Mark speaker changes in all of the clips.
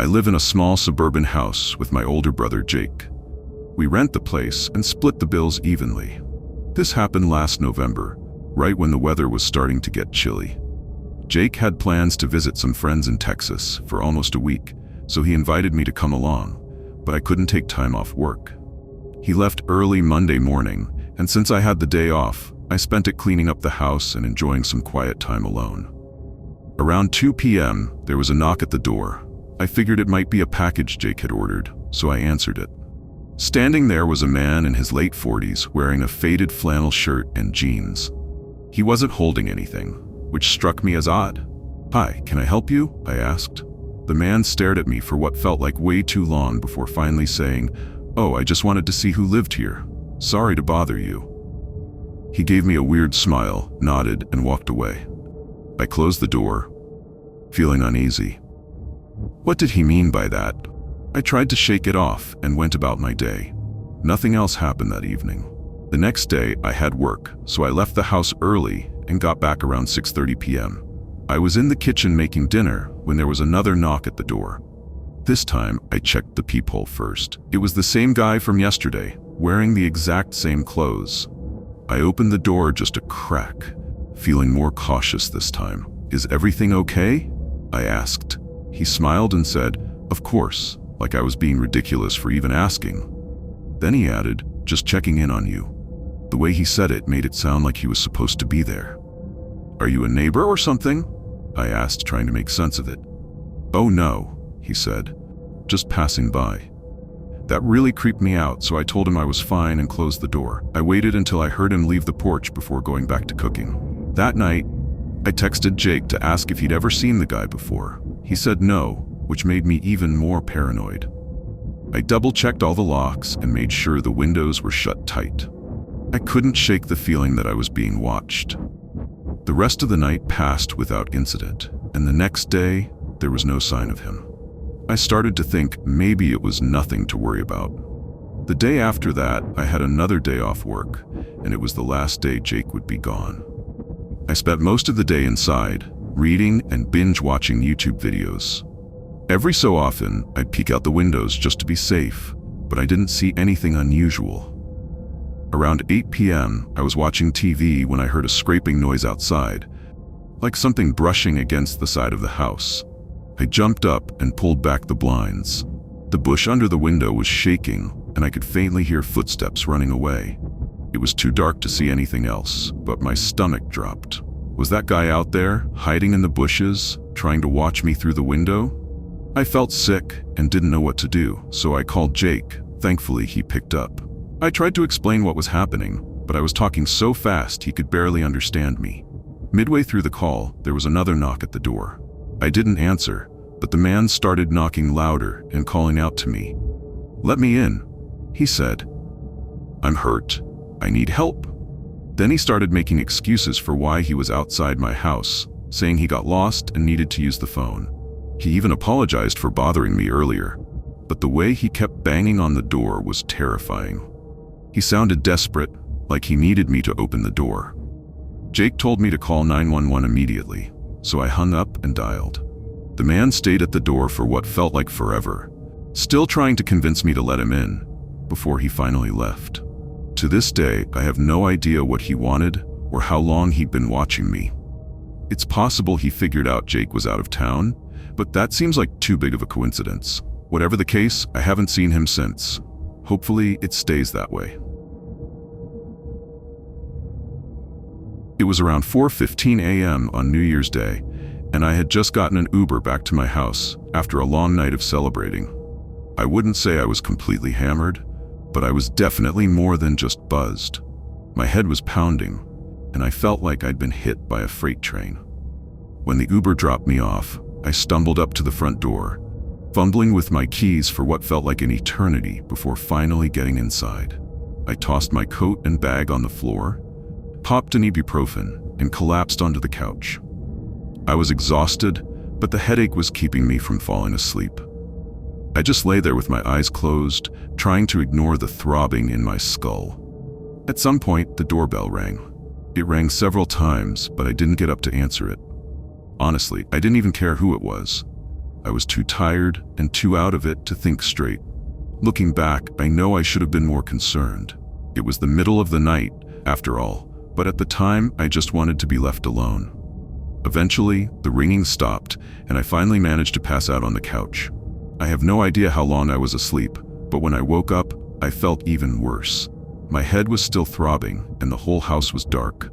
Speaker 1: I live in a small suburban house with my older brother Jake. We rent the place and split the bills evenly. This happened last November, right when the weather was starting to get chilly. Jake had plans to visit some friends in Texas for almost a week, so he invited me to come along, but I couldn't take time off work. He left early Monday morning, and since I had the day off, I spent it cleaning up the house and enjoying some quiet time alone. Around 2 p.m., there was a knock at the door. I figured it might be a package Jake had ordered, so I answered it. Standing there was a man in his late 40s wearing a faded flannel shirt and jeans. He wasn't holding anything, which struck me as odd. "Hi, can I help you?" I asked. The man stared at me for what felt like way too long before finally saying, "Oh, I just wanted to see who lived here. Sorry to bother you." He gave me a weird smile, nodded, and walked away. I closed the door, feeling uneasy. What did he mean by that? I tried to shake it off and went about my day. Nothing else happened that evening. The next day, I had work, so I left the house early and got back around 6:30 p.m. I was in the kitchen making dinner when there was another knock at the door. This time, I checked the peephole first. It was the same guy from yesterday, wearing the exact same clothes. I opened the door just a crack, feeling more cautious this time. "Is everything okay?" I asked. He smiled and said, "Of course," like I was being ridiculous for even asking. Then he added, "Just checking in on you." The way he said it made it sound like he was supposed to be there. "Are you a neighbor or something?" I asked, trying to make sense of it. "Oh no," he said, "just passing by." That really creeped me out, so I told him I was fine and closed the door. I waited until I heard him leave the porch before going back to cooking. That night, I texted Jake to ask if he'd ever seen the guy before. He said no, which made me even more paranoid. I double-checked all the locks and made sure the windows were shut tight. I couldn't shake the feeling that I was being watched. The rest of the night passed without incident, and the next day, there was no sign of him. I started to think maybe it was nothing to worry about. The day after that, I had another day off work, and it was the last day Jake would be gone. I spent most of the day inside, reading and binge-watching YouTube videos. Every so often, I'd peek out the windows just to be safe, but I didn't see anything unusual. Around 8 p.m., I was watching TV when I heard a scraping noise outside, like something brushing against the side of the house. I jumped up and pulled back the blinds. The bush under the window was shaking, and I could faintly hear footsteps running away. It was too dark to see anything else, but my stomach dropped. Was that guy out there, hiding in the bushes, trying to watch me through the window? I felt sick and didn't know what to do, so I called Jake. Thankfully, he picked up. I tried to explain what was happening, but I was talking so fast he could barely understand me. Midway through the call, there was another knock at the door. I didn't answer, but the man started knocking louder and calling out to me. "Let me in," he said. "I'm hurt. I need help." Then he started making excuses for why he was outside my house, saying he got lost and needed to use the phone. He even apologized for bothering me earlier, but the way he kept banging on the door was terrifying. He sounded desperate, like he needed me to open the door. Jake told me to call 911 immediately, so I hung up and dialed. The man stayed at the door for what felt like forever, still trying to convince me to let him in, before he finally left. To this day, I have no idea what he wanted or how long he'd been watching me. It's possible he figured out Jake was out of town, but that seems like too big of a coincidence. Whatever the case, I haven't seen him since. Hopefully, it stays that way. It was around 4:15 a.m. on New Year's Day, and I had just gotten an Uber back to my house after a long night of celebrating. I wouldn't say I was completely hammered, but I was definitely more than just buzzed. My head was pounding, and I felt like I'd been hit by a freight train. When the Uber dropped me off, I stumbled up to the front door, fumbling with my keys for what felt like an eternity before finally getting inside. I tossed my coat and bag on the floor, popped an ibuprofen, and collapsed onto the couch. I was exhausted, but the headache was keeping me from falling asleep. I just lay there with my eyes closed, trying to ignore the throbbing in my skull. At some point, the doorbell rang. It rang several times, but I didn't get up to answer it. Honestly, I didn't even care who it was. I was too tired and too out of it to think straight. Looking back, I know I should have been more concerned. It was the middle of the night, after all, but at the time, I just wanted to be left alone. Eventually, the ringing stopped, and I finally managed to pass out on the couch. I have no idea how long I was asleep, but when I woke up, I felt even worse. My head was still throbbing, and the whole house was dark.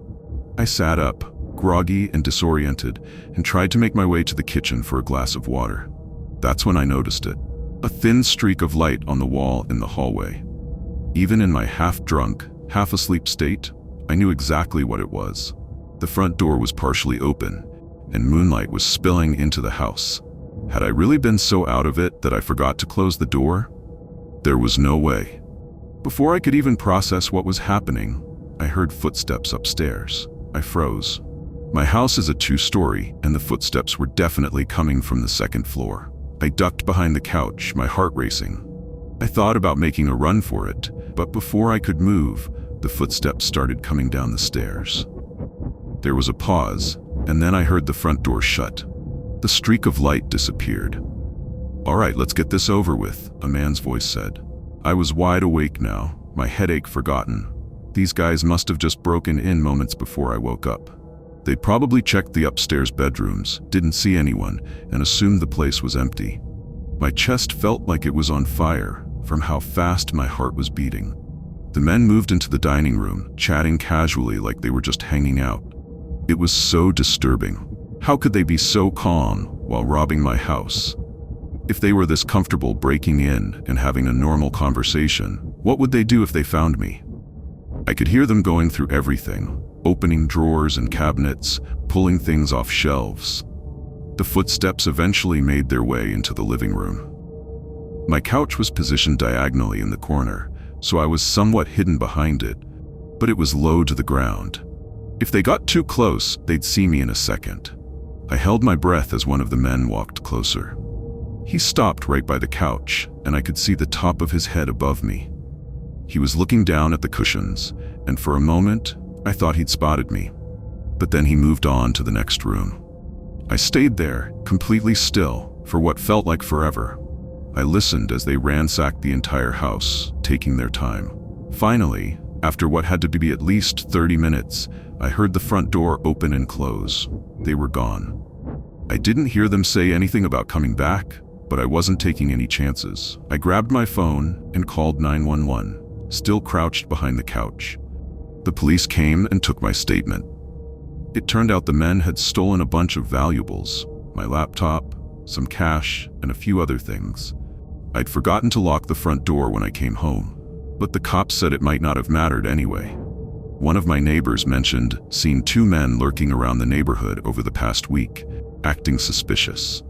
Speaker 1: I sat up, groggy and disoriented, and tried to make my way to the kitchen for a glass of water. That's when I noticed it. A thin streak of light on the wall in the hallway. Even in my half-drunk, half-asleep state, I knew exactly what it was. The front door was partially open, and moonlight was spilling into the house. Had I really been so out of it that I forgot to close the door? There was no way. Before I could even process what was happening, I heard footsteps upstairs. I froze. My house is a 2-story, and the footsteps were definitely coming from the second floor. I ducked behind the couch, my heart racing. I thought about making a run for it, but before I could move, the footsteps started coming down the stairs. There was a pause, and then I heard the front door shut. The streak of light disappeared. "All right, let's get this over with," a man's voice said. I was wide awake now, my headache forgotten. These guys must have just broken in moments before I woke up. They'd probably checked the upstairs bedrooms, didn't see anyone, and assumed the place was empty. My chest felt like it was on fire from how fast my heart was beating. The men moved into the dining room, chatting casually like they were just hanging out. It was so disturbing. How could they be so calm while robbing my house? If they were this comfortable breaking in and having a normal conversation, what would they do if they found me? I could hear them going through everything, opening drawers and cabinets, pulling things off shelves. The footsteps eventually made their way into the living room. My couch was positioned diagonally in the corner, so I was somewhat hidden behind it, but it was low to the ground. If they got too close, they'd see me in a second. I held my breath as one of the men walked closer. He stopped right by the couch, and I could see the top of his head above me. He was looking down at the cushions, and for a moment, I thought he'd spotted me. But then he moved on to the next room. I stayed there, completely still, for what felt like forever. I listened as they ransacked the entire house, taking their time. Finally, after what had to be at least 30 minutes, I heard the front door open and close. They were gone. I didn't hear them say anything about coming back, but I wasn't taking any chances. I grabbed my phone and called 911, still crouched behind the couch. The police came and took my statement. It turned out the men had stolen a bunch of valuables, my laptop, some cash, and a few other things. I'd forgotten to lock the front door when I came home, but the cops said it might not have mattered anyway. One of my neighbors mentioned seeing 2 men lurking around the neighborhood over the past week, acting suspicious.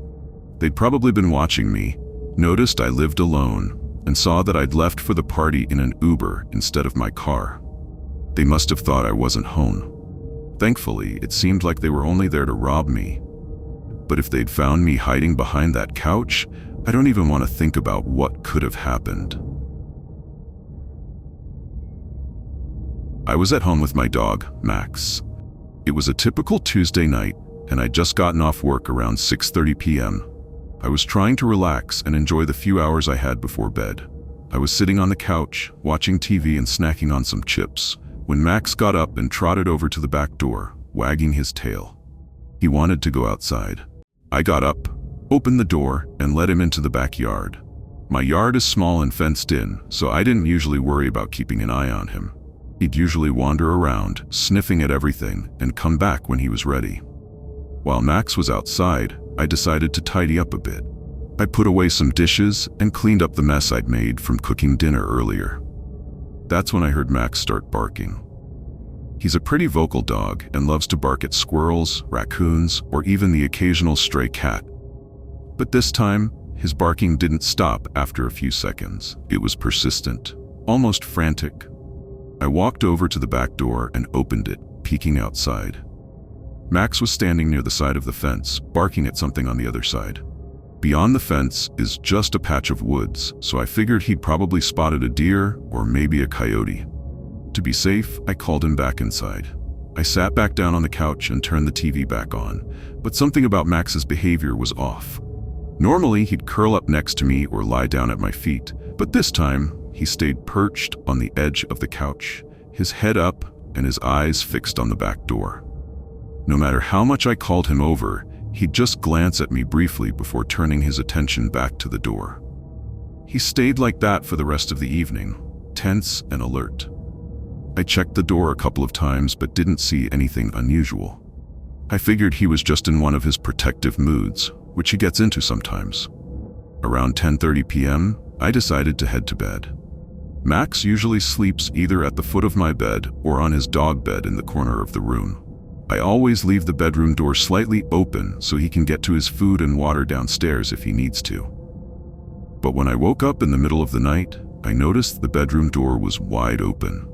Speaker 1: They'd probably been watching me, noticed I lived alone, and saw that I'd left for the party in an Uber instead of my car. They must have thought I wasn't home. Thankfully, it seemed like they were only there to rob me. But if they'd found me hiding behind that couch, I don't even want to think about what could have happened. I was at home with my dog, Max. It was a typical Tuesday night, and I'd just gotten off work around 6:30 p.m. I was trying to relax and enjoy the few hours I had before bed. I was sitting on the couch, watching TV and snacking on some chips, when Max got up and trotted over to the back door, wagging his tail. He wanted to go outside. I got up, opened the door, and let him into the backyard. My yard is small and fenced in, so I didn't usually worry about keeping an eye on him. He'd usually wander around, sniffing at everything, and come back when he was ready. While Max was outside, I decided to tidy up a bit. I put away some dishes and cleaned up the mess I'd made from cooking dinner earlier. That's when I heard Max start barking. He's a pretty vocal dog and loves to bark at squirrels, raccoons, or even the occasional stray cat. But this time, his barking didn't stop after a few seconds. It was persistent, almost frantic. I walked over to the back door and opened it, peeking outside. Max was standing near the side of the fence, barking at something on the other side. Beyond the fence is just a patch of woods, so I figured he'd probably spotted a deer or maybe a coyote. To be safe, I called him back inside. I sat back down on the couch and turned the TV back on, but something about Max's behavior was off. Normally, he'd curl up next to me or lie down at my feet, but this time, he stayed perched on the edge of the couch, his head up and his eyes fixed on the back door. No matter how much I called him over, he'd just glance at me briefly before turning his attention back to the door. He stayed like that for the rest of the evening, tense and alert. I checked the door a couple of times but didn't see anything unusual. I figured he was just in one of his protective moods, which he gets into sometimes. Around 10:30 p.m., I decided to head to bed. Max usually sleeps either at the foot of my bed or on his dog bed in the corner of the room. I always leave the bedroom door slightly open so he can get to his food and water downstairs if he needs to. But when I woke up in the middle of the night, I noticed the bedroom door was wide open,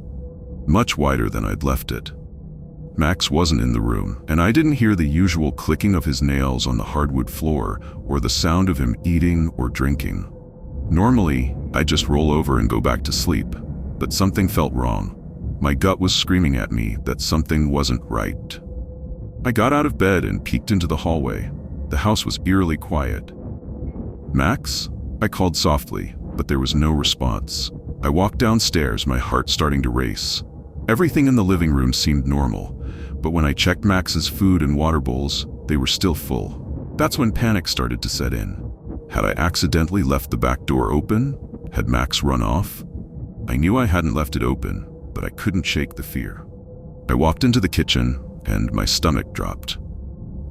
Speaker 1: much wider than I'd left it. Max wasn't in the room, and I didn't hear the usual clicking of his nails on the hardwood floor or the sound of him eating or drinking. Normally, I'd just roll over and go back to sleep, but something felt wrong. My gut was screaming at me that something wasn't right. I got out of bed and peeked into the hallway. The house was eerily quiet. "Max?" I called softly, but there was no response. I walked downstairs, my heart starting to race. Everything in the living room seemed normal, but when I checked Max's food and water bowls, they were still full. That's when panic started to set in. Had I accidentally left the back door open? Had Max run off? I knew I hadn't left it open, but I couldn't shake the fear. I walked into the kitchen, and my stomach dropped.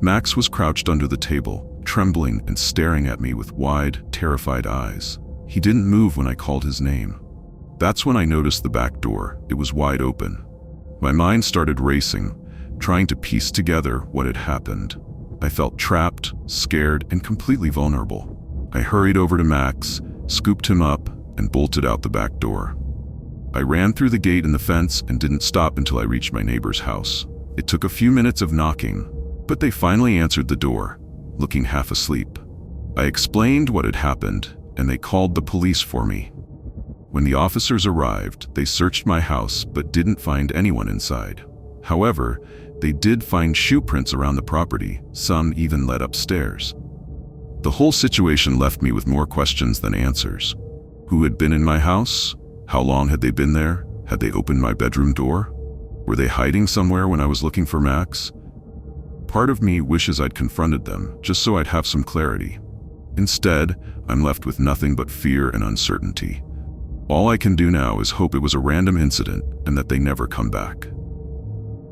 Speaker 1: Max was crouched under the table, trembling and staring at me with wide, terrified eyes. He didn't move when I called his name. That's when I noticed the back door. It was wide open. My mind started racing, trying to piece together what had happened. I felt trapped, scared, and completely vulnerable. I hurried over to Max, scooped him up, and bolted out the back door. I ran through the gate in the fence and didn't stop until I reached my neighbor's house. It took a few minutes of knocking, but they finally answered the door, looking half asleep. I explained what had happened, and they called the police for me. When the officers arrived, they searched my house but didn't find anyone inside. However, they did find shoe prints around the property, some even led upstairs. The whole situation left me with more questions than answers. Who had been in my house? How long had they been there? Had they opened my bedroom door? Were they hiding somewhere when I was looking for Max? Part of me wishes I'd confronted them, just so I'd have some clarity. Instead, I'm left with nothing but fear and uncertainty. All I can do now is hope it was a random incident and that they never come back.